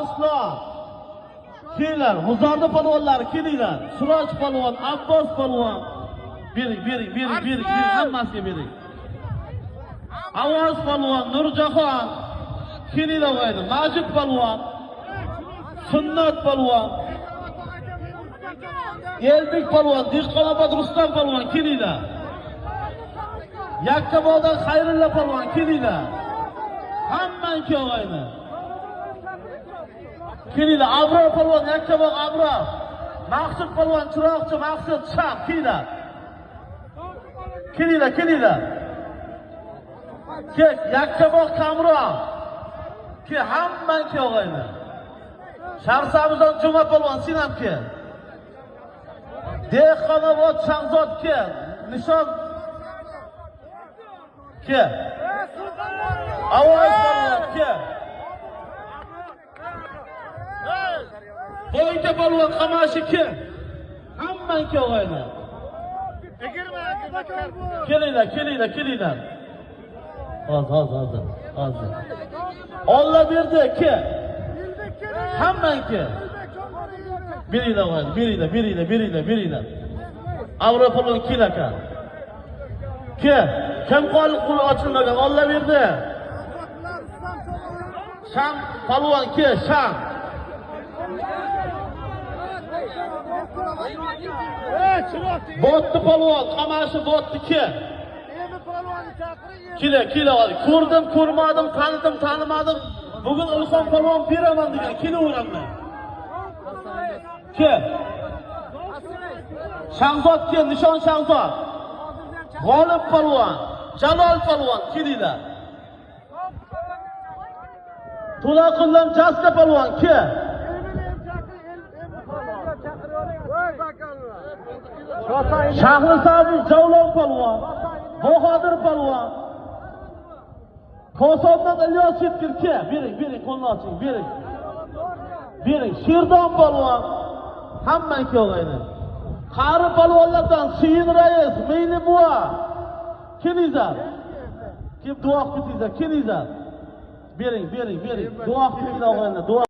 Ruslan. Kelinglar, G'uzorda polvonlari kelinglar. Suroj polvon, Abbos polvon. Bering, hammasiga bering. Ovoz polvon, Nurjahon. Kelinglar qo'ydi. Majid polvon. Sunnat polvon. Elbek polvon, Dehqonobod Rustam polvon, kelinglar. Yakkabog'dan Xayrulla polvon, kelinglar. Hamman kelg'ayni. Kelinglar, Abror polvon, Yakkabog' Abror. Maqsud polvon, Chiroqchi, Maqsud Sham, kelinglar. Kelinglar. Kel, Yakkabog' Kamron. Kel, hamman kelg'ayni. Sharsabizdan Juma polvon, sen ham kel. Dehqonobod Shahzod kel. Nishon kel. Ovoz polvon kel. Bo'yincha polvon Qamashi kel. Hamman kelg'ayni. Kelinglar. Hozir. Olla berdi kel. Hamman kel. Beringlar. Avropolon kel aka. Kel. Kim qo'li ochilmagan? Olla berdi. Sham polvon kel, Sham. Botdi polvon, Qamashi botdi kel. Kela. Ko'rdim, ko'rmadim, tanidim, tanimadim. Bugun Ilhom polvon beraman degan, kelaveramman. Kel. Shahzod kel, Nishon Shahzod. G'olib polvon, Jalol polvon, kelinglar. To'laqullam Jasta polvon, kel. Shahrisabz Javlon polvon, Bahodir polvon. Kosovdan Ilyos Yetkir kel. Bering, qo'lni oching, bering. Sherdon polvon. Hamman kelg'ayni. Qari polvonlardan Seyin rais, Meyli buva. Kelinglar. Kim duo qilinglar, kelinglar. Bering. Duo qilinglar o'g'ayni, duo.